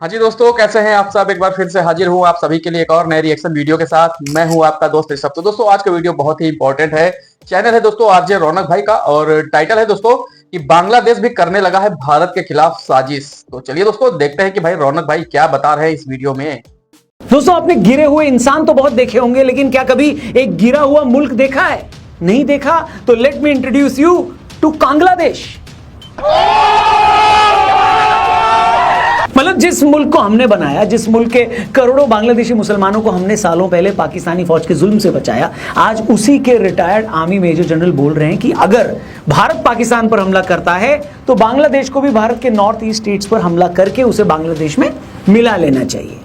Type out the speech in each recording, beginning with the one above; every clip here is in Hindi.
हाँ जी दोस्तों, कैसे हैं आप सब। एक बार फिर से हाजिर हूँ आप सभी के लिए एक और नए रिएक्शन वीडियो के साथ। मैं हूँ आपका दोस्त ऋषभ। तो दोस्तों आज का वीडियो बहुत ही इंपॉर्टेंट है। चैनल है दोस्तों आरजे रौनक भाई का और टाइटल है दोस्तों कि बांग्लादेश भी करने लगा है भारत के खिलाफ साजिश। तो चलिए दोस्तों देखते हैं कि भाई रौनक भाई क्या बता रहे हैं इस वीडियो में। दोस्तों आपने गिरे हुए इंसान तो बहुत देखे होंगे, लेकिन क्या कभी एक गिरा हुआ मुल्क देखा है? नहीं देखा? तो let me introduce you to Bangladesh. मतलब जिस मुल्क को हमने बनाया, जिस मुल्क के करोड़ों बांग्लादेशी मुसलमानों को हमने सालों पहले पाकिस्तानी फौज के जुल्म से बचाया, आज उसी के रिटायर्ड आर्मी मेजर जनरल बोल रहे हैं कि अगर भारत पाकिस्तान पर हमला करता है तो बांग्लादेश को भी भारत के नॉर्थ ईस्ट स्टेट्स पर हमला करके उसे बांग्लादेश में मिला लेना चाहिए।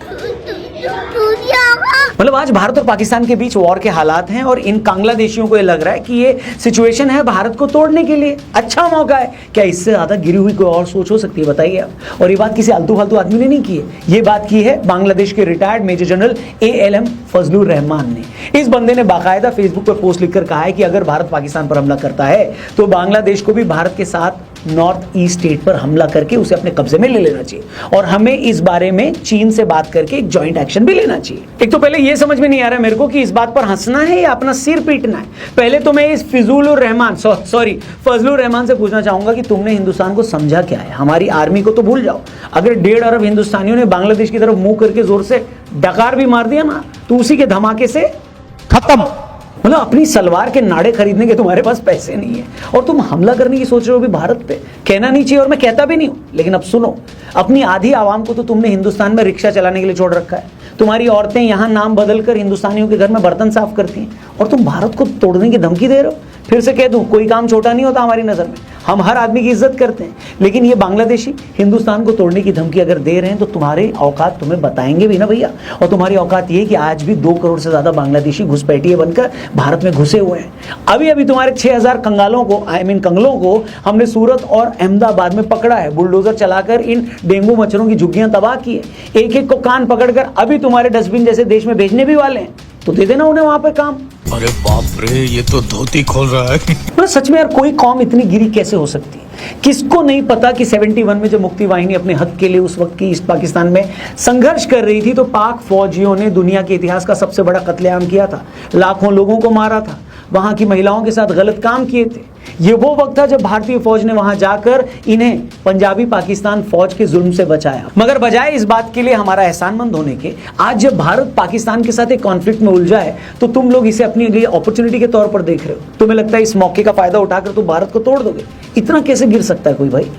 मतलब आज भारत और पाकिस्तान के बीच वॉर के हालात हैं और इन बांग्लादेशियों को ये लग रहा है कि ये सिचुएशन है भारत को तोड़ने के लिए अच्छा मौका है। क्या इससे ज्यादा गिरी हुई कोई और सोच हो सकती है? बताइए आप। और ये बात किसी आलतू फालतू आदमी ने नहीं की है, ये बात की है बांग्लादेश के retired major general ALM Fazlur Rahman ने। इस बंदे ने बाकायदा फेसबुक पर पोस्ट लिखकर कहा है कि अगर भारत पाकिस्तान पर हमला करता है तो बांग्लादेश को भी भारत के साथ नॉर्थ ईस्ट स्टेट पर हमला करके उसे अपने कब्जे में ले लेना चाहिए और हमें इस बारे में चीन से बात करके एक जॉइंट एक्शन भी लेना चाहिए। एक तो पहले ये समझ में नहीं आ रहा मेरे को कि इस बात पर हंसना है या अपना सिर पीटना है। पहले तो मैं इस फजलुर रहमान से पूछना चाहूंगा कि तुमने हिंदुस्तान को समझा क्या है? हमारी आर्मी को तो भूल जाओ, अगर 1.5 अरब हिंदुस्तानियों ने बांग्लादेश की तरफ मुंह करके जोर से डकार भी मार दिया ना तो उसी के धमाके से खत्म। मतलब अपनी सलवार के नाड़े खरीदने के तुम्हारे पास पैसे नहीं है और तुम हमला करने की सोच रहे हो भी भारत पे। कहना नहीं चाहिए और मैं कहता भी नहीं हूं, लेकिन अब सुनो, अपनी आधी आवाम को तो तुमने हिंदुस्तान में रिक्शा चलाने के लिए छोड़ रखा है। तुम्हारी औरतें यहां नाम बदलकर हिंदुस्तानियों के घर में बर्तन साफ करती हैं और तुम भारत को तोड़ने की धमकी दे रहे हो। फिर से कह दूं, कोई काम छोटा नहीं होता हमारी नजर में, हम हर आदमी की इज्जत करते हैं, लेकिन ये बांग्लादेशी हिंदुस्तान को तोड़ने की धमकी अगर दे रहे हैं तो तुम्हारे औकात तुम्हें बताएंगे भी ना भैया। और तुम्हारी औकात ये है कि आज भी 2 करोड़ से ज्यादा बांग्लादेशी घुसपैठिए बनकर भारत में घुसे हुए हैं। अभी अभी तुम्हारे 6000 कंगालों को कंगलों को हमने सूरत और अहमदाबाद में पकड़ा है, बुलडोजर चलाकर इन डेंगू मच्छरों की झुग्गियां तबाह की है। एक एक को कान पकड़कर अभी तुम्हारे डस्टबिन जैसे देश में भेजने भी वाले हैं, तो दे देना उन्हें वहां पर काम। अरे बाप रे, ये तो धोती खोल रहा है। मतलब सच में यार, कोई कौम इतनी गिरी कैसे हो सकती है? किसको नहीं पता कि 71 में जब मुक्ति वाहिनी अपने हक के लिए उस वक्त की ईस्ट पाकिस्तान में संघर्ष कर रही थी तो पाक फौजियों ने दुनिया के इतिहास का सबसे बड़ा कत्लेआम किया था, लाखों लोगों को मारा था, वहां की महिलाओं के साथ गलत काम किए थे। ये वो वक्त था जब भारतीय फौज ने वहां जाकर इन्हें पंजाबी पाकिस्तान फौज के जुल्म से बचाया। मगर बजाय इस बात के लिए हमारा एहसानमंद होने के, आज जब भारत पाकिस्तान के साथ एक कॉन्फ्लिक्ट में उलझा है तो तुम लोग इसे अपने लिए अपॉर्चुनिटी के तौर पर देख रहे हो। तुम्हें लगता है इस मौके का फायदा उठाकर तुम भारत को तोड़ दोगे? इतना कैसे गिर सकता है कोई भाई?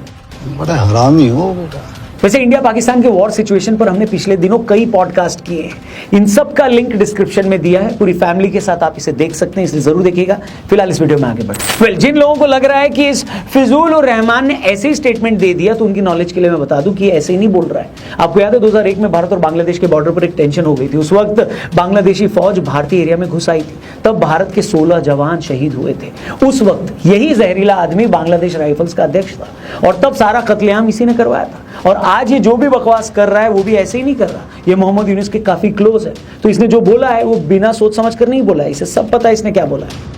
बड़ा हरामी हो बेटा। वैसे इंडिया पाकिस्तान के वॉर सिचुएशन पर हमने पिछले दिनों कई पॉडकास्ट किए हैं, इन सब का लिंक डिस्क्रिप्शन में दिया है, पूरी फैमिली के साथ आप इसे देख सकते हैं, इसलिए जरूर देखिएगा। फिलहाल इस वीडियो में आगे बढ़ते हैं। जिन लोगों को लग रहा है कि इस फजलुर रहमान ने ऐसे ही स्टेटमेंट दे दिया, तो उनकी नॉलेज के लिए मैं बता दूं कि ऐसे ही नहीं बोल रहा है। आपको याद है 2001 में भारत और बांग्लादेश के बॉर्डर पर एक टेंशन हो गई थी। उस वक्त बांग्लादेशी फौज भारतीय एरिया में घुस आई थी, तब भारत के 16 जवान शहीद हुए थे। उस वक्त यही जहरीला आदमी बांग्लादेश राइफल्स का अध्यक्ष था और तब सारा कत्लेआम इसी ने करवाया था। और आज ये जो भी बकवास कर रहा है वो भी ऐसे ही नहीं कर रहा, ये मोहम्मद यूनुस के काफी क्लोज है, तो इसने जो बोला है वो बिना सोच समझ कर नहीं बोला है, इसे सब पता है इसने क्या बोला है।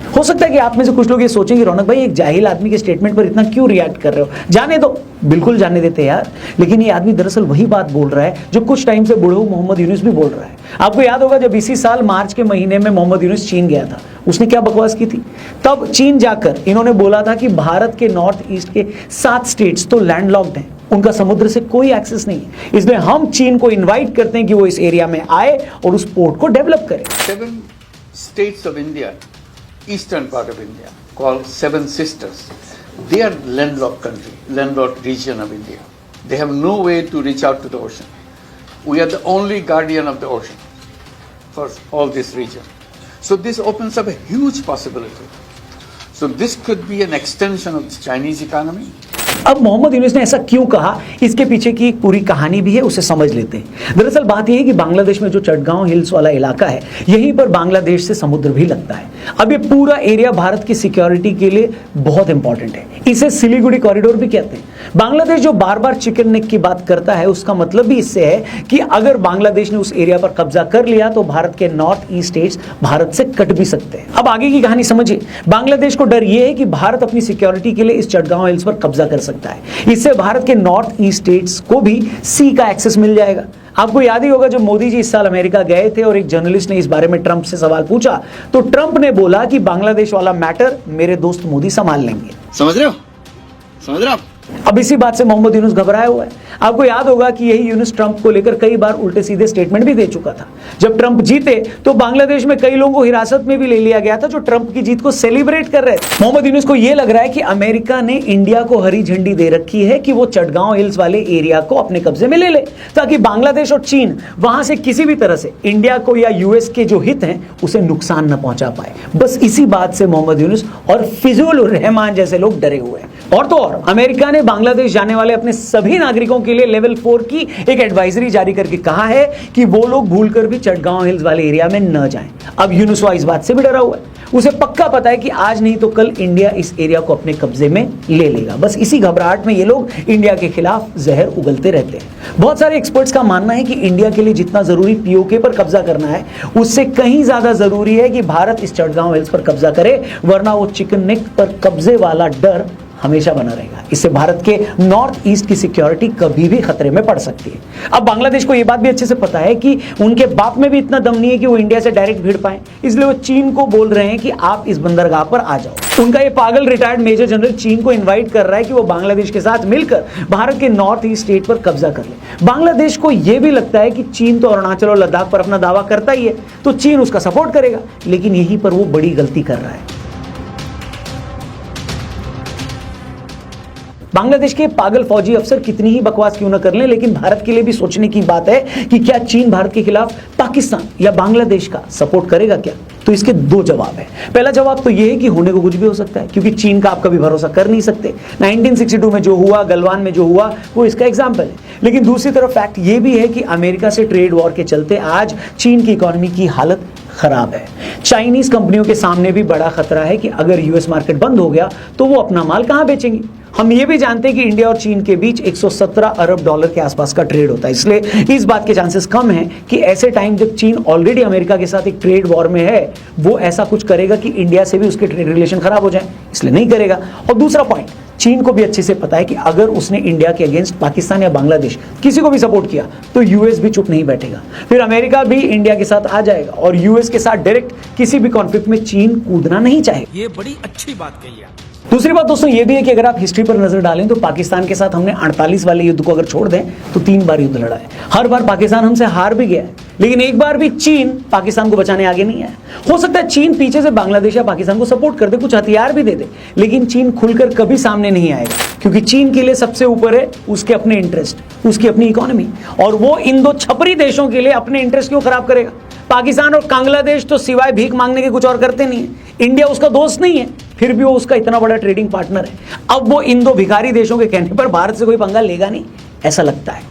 हो सकता है कि आप में से कुछ लोग ये सोचेंगे रौनक भाई एक जाहिल आदमी के स्टेटमेंट पर इतना क्यों रिएक्ट कर रहे हो? जाने दो, बिल्कुल जाने देते यार, लेकिन ये आदमी दरअसल वही बात बोल रहा है जो कुछ टाइम से बूढ़े मोहम्मद यूनुस भी बोल रहा है। आपको याद होगा जब इसी साल मार्च के महीने में मोहम्मद यूनुस चीन गया था, उसने क्या बकवास की थी? तब चीन जाकर इन्होंने बोला था कि भारत के नॉर्थ ईस्ट के 7 स्टेट्स तो लैंडलॉक्ड हैं, उनका समुद्र से कोई एक्सेस नहीं है, इसलिए हम चीन को इन्वाइट करते हैं कि वो इस एरिया में आए और उस पोर्ट को डेवलप करें। 7 states of India, eastern part of India, called Seven Sisters. They are landlocked country, landlocked region of India. They have no way to reach out to the ocean. We are the only guardian of the ocean for all this region. So this opens up a huge possibility. So this could be an extension of the Chinese economy. अब मोहम्मद यूनुस ने ऐसा क्यों कहा, इसके पीछे की एक पूरी कहानी भी है, उसे समझ लेते हैं। दरअसल बात यह है कि बांग्लादेश में जो चटगांव हिल्स वाला इलाका है, यहीं पर बांग्लादेश से समुद्र भी लगता है। अब ये पूरा एरिया भारत की सिक्योरिटी के लिए बहुत इंपॉर्टेंट है, इसे सिलीगुड़ी कॉरिडोर भी कहते हैं। बांग्लादेश जो बार बार चिकन नेक की बात करता है, उसका मतलब भी इससे है कि अगर बांग्लादेश ने उस एरिया पर कब्जा कर लिया तो भारत के नॉर्थ ईस्ट स्टेट्स भारत से कट भी सकते हैं। अब आगे की कहानी समझिए। बांग्लादेश को डर यह है कि भारत अपनी सिक्योरिटी के लिए इस चटगांव हिल्स पर कब्जा कर सकता है। इससे भारत के नॉर्थ ईस्ट स्टेट्स को भी सी का एक्सेस मिल जाएगा। आपको याद ही होगा जब मोदी जी इस साल अमेरिका गए थे और एक जर्नलिस्ट ने इस बारे में ट्रंप से सवाल पूछा तो ट्रंप ने बोला कि बांग्लादेश वाला मैटर मेरे दोस्त मोदी संभाल लेंगे। समझ रहे हो? समझ रहे हो आप? अब इसी बात से मोहम्मद यूनुस घबराया हुआ है। आपको याद होगा कि यही यूनुस ट्रंप को लेकर कई बार उल्टे सीधे स्टेटमेंट भी दे चुका था। जब ट्रंप जीते तो बांग्लादेश में कई लोगों को हिरासत में भी ले लिया गया था जो ट्रंप की जीत को सेलिब्रेट कर रहे थे। मोहम्मद यूनुस को यह लग रहा है कि अमेरिका ने इंडिया को हरी झंडी दे रखी है कि वो चटगांव हिल्स वाले एरिया को अपने कब्जे में ले ले ताकि बांग्लादेश और चीन वहां से किसी भी तरह से इंडिया को या यूएस के जो हित हैं उसे नुकसान न पहुंचा पाए। बस इसी बात से मोहम्मद यूनुस और फिजुल रहमान जैसे लोग डरे हुए हैं। और तो और अमेरिका ने बांग्लादेश जाने वाले अपने सभी नागरिकों के लिए लेवल 4 की एक एडवाइजरी जारी करके कहा है कि वो लोग भूलकर भी चटगांव हिल्स वाले एरिया में न जाएं। अब यूनुस इस बात से भी डरा हुआ है। उसे पक्का पता है कि आज नहीं तो कल इंडिया इस एरिया को अपने कब्जे में ले लेगा। बस इसी घबराहट में ये लोग इंडिया के खिलाफ जहर उगलते रहते हैं। बहुत सारे एक्सपर्ट्स का मानना है कि इंडिया के लिए जितना जरूरी पीओके पर कब्जा करना है उससे कहीं ज्यादा जरूरी है कि भारत इस चटगांव हिल्स पर कब्जा करे, वरना वो चिकन नेक पर कब्जे वाला डर हमेशा बना रहेगा। इससे भारत के नॉर्थ ईस्ट की सिक्योरिटी कभी भी खतरे में पड़ सकती है। अब बांग्लादेश को यह बात भी अच्छे से पता है कि उनके बाप में भी इतना दम नहीं है कि वो इंडिया से डायरेक्ट भिड़ पाए, इसलिए वो चीन को बोल रहे हैं कि आप इस बंदरगाह पर आ जाओ। उनका ये पागल रिटायर्ड मेजर जनरल चीन को इन्वाइट कर रहा है कि वो बांग्लादेश के साथ मिलकर भारत के नॉर्थ ईस्ट स्टेट पर कब्जा कर ले। बांग्लादेश को यह भी लगता है कि चीन तो अरुणाचल और लद्दाख पर अपना दावा करता ही है, तो चीन उसका सपोर्ट करेगा, लेकिन यहीं पर वो बड़ी गलती कर रहा है। बांग्लादेश के पागल फौजी अफसर कितनी ही बकवास क्यों न कर लें, लेकिन भारत के लिए भी सोचने की बात है कि क्या चीन भारत के खिलाफ पाकिस्तान या बांग्लादेश का सपोर्ट करेगा क्या? तो इसके दो जवाब है। पहला जवाब तो यह है कि होने को कुछ भी हो सकता है, क्योंकि चीन का आप कभी भरोसा कर नहीं सकते। 1962 में जो हुआ, गलवान में जो हुआ, वो इसका एग्जाम्पल है। लेकिन दूसरी तरफ फैक्ट ये भी है कि अमेरिका से ट्रेड वॉर के चलते आज चीन की इकोनॉमी की हालत खराब है। चाइनीज कंपनियों के सामने भी बड़ा खतरा है कि अगर यूएस मार्केट बंद हो गया तो वो अपना माल कहां बेचेंगे। हम ये भी जानते हैं कि इंडिया और चीन के बीच 117 अरब डॉलर के आसपास का ट्रेड होता है, इसलिए इस बात के चांसेस कम हैं कि ऐसे टाइम जब चीन ऑलरेडी अमेरिका के साथ एक ट्रेड वॉर में है, वो ऐसा कुछ करेगा कि इंडिया से भी उसके ट्रेड रिलेशन खराब हो जाए, इसलिए नहीं करेगा। और दूसरा पॉइंट, चीन को भी अच्छे से पता है कि अगर उसने इंडिया के अगेंस्ट पाकिस्तान या बांग्लादेश किसी को भी सपोर्ट किया तो यूएस भी चुप नहीं बैठेगा, फिर अमेरिका भी इंडिया के साथ आ जाएगा और यूएस के साथ डायरेक्ट किसी भी कॉन्फ्लिक्ट में चीन कूदना नहीं चाहेगा। ये बड़ी अच्छी बात कही है। दूसरी बात दोस्तों ये भी है कि अगर आप हिस्ट्री पर नजर डालें तो पाकिस्तान के साथ हमने 48 वाले युद्ध को अगर छोड़ दें तो 3 बार युद्ध लड़ा है। हर बार पाकिस्तान हमसे हार भी गया है, लेकिन एक बार भी चीन पाकिस्तान को बचाने आगे नहीं आया। हो सकता है चीन पीछे से बांग्लादेश या पाकिस्तान को सपोर्ट कर दे, कुछ हथियार भी दे दे, लेकिन चीन खुलकर कभी सामने नहीं आएगा, क्योंकि चीन के लिए सबसे ऊपर है उसके अपने इंटरेस्ट, उसकी अपनी इकोनॉमी, और वो इन दो छपरी देशों के लिए अपने इंटरेस्ट क्यों खराब करेगा। पाकिस्तान और बांग्लादेश तो सिवाय भीख मांगने के कुछ और करते नहीं है। इंडिया उसका दोस्त नहीं है, फिर भी वो उसका इतना बड़ा ट्रेडिंग पार्टनर है। अब वो इन दो भिखारी देशों के कहने पर भारत से कोई पंगा लेगा नहीं, ऐसा लगता है।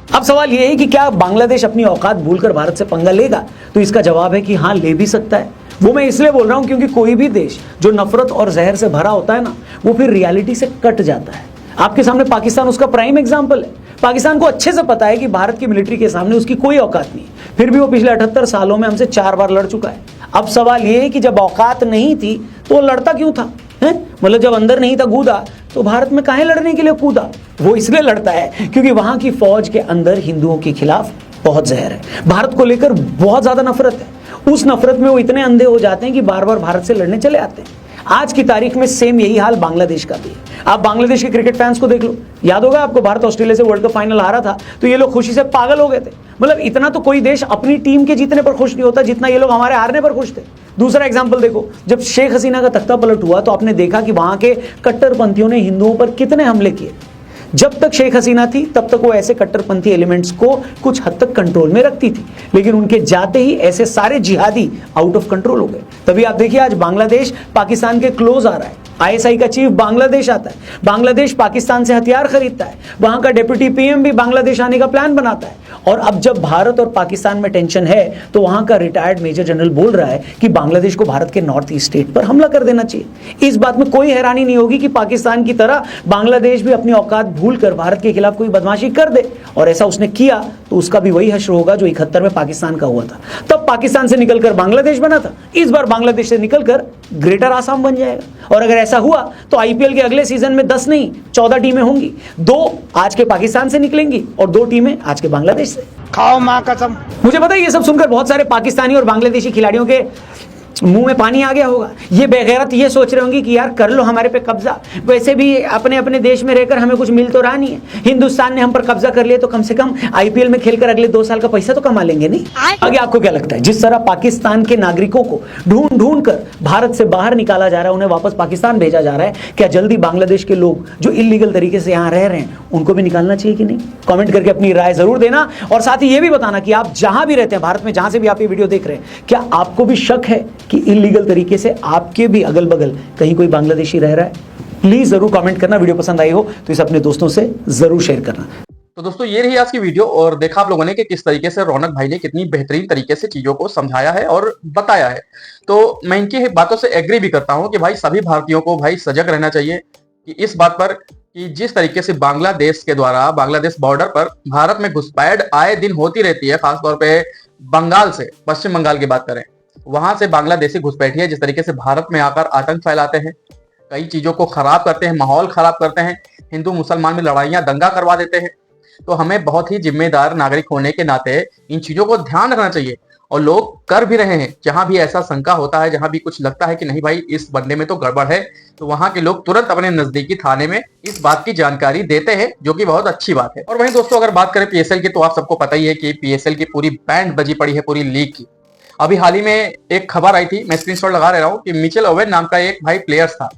अब सवाल यह है कि क्या बांग्लादेश अपनी औकात भूलकर भारत से पंगा लेगा? तो इसका जवाब है कि हां, ले भी सकता है। वो मैं इसलिए बोल रहा हूं क्योंकि कोई भी देश जो नफरत और जहर से भरा होता है ना, वो फिर रियलिटी से कट जाता है। आपके सामने पाकिस्तान उसका प्राइम एग्जाम्पल है। पाकिस्तान को अच्छे से पता है कि भारत की मिलिट्री के सामने उसकी कोई औकात नहीं, फिर भी वो पिछले 78 सालों में हमसे 4 बार लड़ चुका है। अब सवाल ये है कि जब औकात नहीं थी तो वो लड़ता क्यों था? मतलब जब अंदर नहीं था कूदा तो भारत में काहे लड़ने के लिए कूदा? वो इसलिए लड़ता है क्योंकि वहां की फौज के अंदर हिंदुओं के खिलाफ बहुत जहर है, भारत को लेकर बहुत ज्यादा नफरत है। उस नफरत में वो इतने अंधे हो जाते हैं कि बार बार भारत से लड़ने चले आते हैं। आज की तारीख में सेम यही हाल बांग्लादेश का भी है। आप बांग्लादेश के क्रिकेट फैंस को देख लो, याद होगा आपको, भारत ऑस्ट्रेलिया से वर्ल्ड कप फाइनल हारा था तो ये लोग खुशी से पागल हो गए थे। मतलब इतना तो कोई देश अपनी टीम के जीतने पर खुश नहीं होता जितना ये लोग हमारे हारने पर खुश थे। दूसरा एग्जाम्पल देखो, जब शेख हसीना का तख्ता पलट हुआ तो आपने देखा कि वहां के कट्टरपंथियों ने हिंदुओं पर कितने हमले किए। जब तक शेख हसीना थी तब तक वो ऐसे कट्टरपंथी एलिमेंट्स को कुछ हद तक कंट्रोल में रखती थी, लेकिन उनके जाते ही ऐसे सारे जिहादी आउट ऑफ कंट्रोल हो गए। तभी आप देखिए आज बांग्लादेश पाकिस्तान के क्लोज आ रहा है। आईएसआई का चीफ बांग्लादेश आता है, बांग्लादेश पाकिस्तान से हथियार खरीदता है, वहां का डिप्टी पीएम भी बांग्लादेश आने का प्लान बनाता है। और अब जब भारत और पाकिस्तान में टेंशन है तो वहां का रिटायर्ड मेजर जनरल बोल रहा है कि बांग्लादेश को भारत के नॉर्थ ईस्ट स्टेट पर हमला कर देना चाहिए। इस बात में कोई हैरानी नहीं होगी कि पाकिस्तान की तरह बांग्लादेश भी अपनी औकात भूलकर भारत के खिलाफ कोई बदमाशी कर दे, और ऐसा उसने किया तो उसका भी वही हश्र होगा जो 71 में पाकिस्तान का हुआ था। तब पाकिस्तान से निकलकर बांग्लादेश बना था, इस बार बांग्लादेश से निकलकर ग्रेटर आसाम बन जाएगा। और अगर ऐसा हुआ तो आईपीएल के अगले सीजन में 10 नहीं 14 टीमें होंगी, 2 आज के पाकिस्तान से निकलेंगी और 2 टीमें आज के बांग्लादेश से। खाओ माँ कसम। मुझे पता है ये सब सुनकर बहुत सारे पाकिस्तानी और बांग्लादेशी खिलाड़ियों के मुंह में पानी आ गया होगा। ये बेगैरत ये सोच रहे होंगे कि यार कर लो हमारे पे कब्जा, वैसे भी अपने अपने देश में रहकर हमें कुछ मिल तो रहा नहीं है, हिंदुस्तान ने हम पर कब्जा कर लिया तो कम से कम आईपीएल में खेलकर अगले 2 साल का पैसा तो कमा लेंगे नहीं। आगे आपको क्या लगता है, जिस तरह पाकिस्तान के नागरिकों को ढूंढ ढूंढ कर भारत से बाहर निकाला जा रहा है, उन्हें वापस पाकिस्तान भेजा जा रहा है, क्या जल्दी बांग्लादेश के लोग जो इलीगल तरीके से यहाँ रह रहे हैं उनको भी निकालना चाहिए कि नहीं? कमेंट करके अपनी राय जरूर देना और साथ ही ये भी बताना कि आप जहां भी रहते हैं भारत में, जहां से भी आप ये वीडियो देख रहे हैं, क्या आपको भी शक है कि इलीगल तरीके से आपके भी अगल बगल कहीं कोई बांग्लादेशी रह रहा है? प्लीज जरूर कमेंट करना। वीडियो पसंद आई हो तो इसे अपने दोस्तों से जरूर शेयर करना। तो दोस्तों ये रही आज की वीडियो और देखा आप लोगों ने कि किस तरीके से रौनक भाई ने कितनी बेहतरीन तरीके से चीजों को समझाया है और बताया है। तो मैं इनकी बातों से एग्री भी करता हूं कि भाई सभी भारतीयों को भाई सजग रहना चाहिए कि इस बात पर कि जिस तरीके से बांग्लादेश के द्वारा बांग्लादेश बॉर्डर पर भारत में घुसपैठ आए दिन होती रहती है, खासतौर पे बंगाल से, पश्चिम बंगाल की बात करें, वहां से बांग्लादेशी घुसपैठिए जिस तरीके से भारत में आकर आतंक फैलाते हैं, कई चीजों को खराब करते हैं, माहौल खराब करते हैं, हिंदू मुसलमान में लड़ाइयां दंगा करवा देते हैं। तो हमें बहुत ही जिम्मेदार नागरिक होने के नाते इन चीजों को ध्यान रखना चाहिए और लोग कर भी रहे हैं। जहां भी ऐसा शंका होता है, जहां भी कुछ लगता है कि नहीं भाई इस बंदे में तो गड़बड़ है, तो वहां के लोग तुरंत अपने नजदीकी थाने में इस बात की जानकारी देते हैं, जो कि बहुत अच्छी बात है। और वहीं दोस्तों अगर बात करें पीएसएल की, तो आप सबको पता ही है कि पीएसएल की पूरी बैंड बजी पड़ी है पूरी लीग की। अभी हाल ही में एक खबर आई थी, मैं स्क्रीनशॉट लगा रहा हूं, कि मिचेल ओवेन नाम का एक भाई प्लेयर था,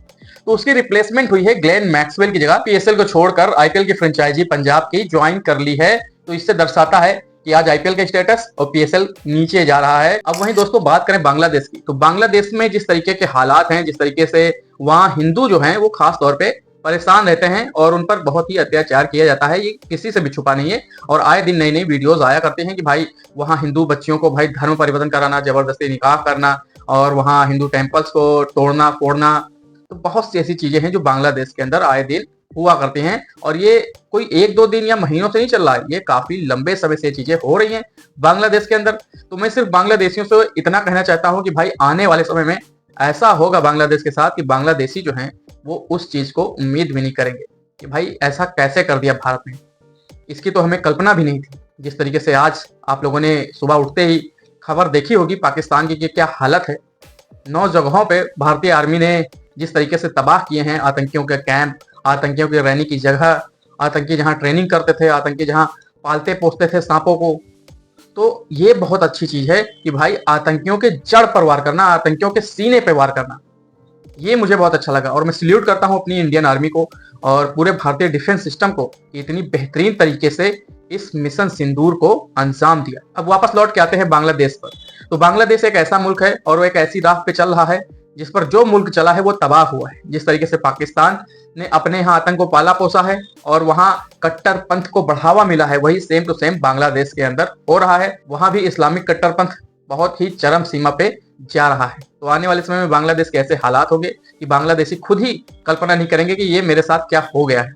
तो उसकी रिप्लेसमेंट हुई है ग्लेन मैक्सवेल की जगह। पीएसएल को छोड़कर आईपीएल की फ्रेंचाइजी पंजाब की ज्वाइन कर ली है। तो इससे दर्शाता है कि आज आईपीएल का स्टेटस और पीएसएल नीचे जा रहा है। अब वहीं दोस्तों बात करें बांग्लादेश की, तो बांग्लादेश में जिस तरीके के हालात हैं, जिस तरीके से वहां हिंदू जो हैं वो खास तौर पे परेशान रहते हैं और उन पर बहुत ही अत्याचार किया जाता है, ये किसी से भी छुपा नहीं है। और आए दिन नई नई वीडियोस आया करते हैं कि भाई वहां हिंदू बच्चियों को भाई धर्म परिवर्तन कराना, जबरदस्ती निकाह करना और वहां हिंदू टेम्पल्स को तोड़ना फोड़ना। तो बहुत सी ऐसी चीजें हैं जो बांग्लादेश के अंदर आए दिन हुआ करती हैं और ये कोई 1-2 दिन या महीनों से नहीं चल रहा है, ये काफी लंबे समय से चीजें हो रही हैं बांग्लादेश के अंदर। तो मैं सिर्फ बांग्लादेशियों से इतना कहना चाहता हूं कि भाई आने वाले समय में ऐसा होगा बांग्लादेश के साथ कि बांग्लादेशी जो हैं वो उस चीज को उम्मीद भी नहीं करेंगे कि भाई ऐसा कैसे कर दिया भारत ने। इसकी तो हमें कल्पना भी नहीं थी। जिस तरीके से आज आप लोगों ने सुबह उठते ही खबर देखी होगी पाकिस्तान की कि क्या हालत है, 9 जगहों पे भारतीय आर्मी ने जिस तरीके से तबाह किए हैं आतंकियों के कैंप, आतंकियों के रहने की जगह, आतंकी जहां ट्रेनिंग करते थे, आतंकी जहां पालते पोसते थे सांपों को। तो ये बहुत अच्छी चीज है कि भाई आतंकियों के जड़ पर वार करना, आतंकियों के सीने पे वार करना, ये मुझे बहुत अच्छा लगा। और मैं सल्यूट करता हूं अपनी इंडियन आर्मी को और पूरे भारतीय डिफेंस सिस्टम को, इतनी बेहतरीन तरीके से इस मिशन सिंदूर को अंजाम दिया। अब वापस लौट के आते हैं बांग्लादेश पर। तो बांग्लादेश एक ऐसा मुल्क है और वो एक ऐसी राह पे चल रहा है जिस पर जो मुल्क चला है वो तबाह हुआ है। जिस तरीके से पाकिस्तान ने अपने यहाँ आतंक को पाला पोसा है और वहां कट्टरपंथ को बढ़ावा मिला है, वही सेम टू सेम बांग्लादेश के अंदर हो रहा है। वहां भी इस्लामिक कट्टरपंथ बहुत ही चरम सीमा पे जा रहा है। तो आने वाले समय में बांग्लादेश के ऐसे हालात होंगे कि बांग्लादेशी खुद ही कल्पना नहीं करेंगे कि ये मेरे साथ क्या हो गया है।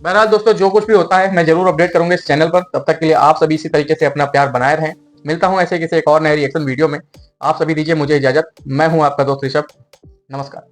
बहरहाल दोस्तों जो कुछ भी होता है मैं जरूर अपडेट करूंगा इस चैनल पर। तब तक के लिए आप सभी इसी तरीके से अपना प्यार बनाए रहें। मिलता हूं ऐसे किसी एक और नए रिएक्शन वीडियो में। आप सभी दीजिए मुझे इजाजत। मैं हूं आपका दोस्त ऋषभ। नमस्कार।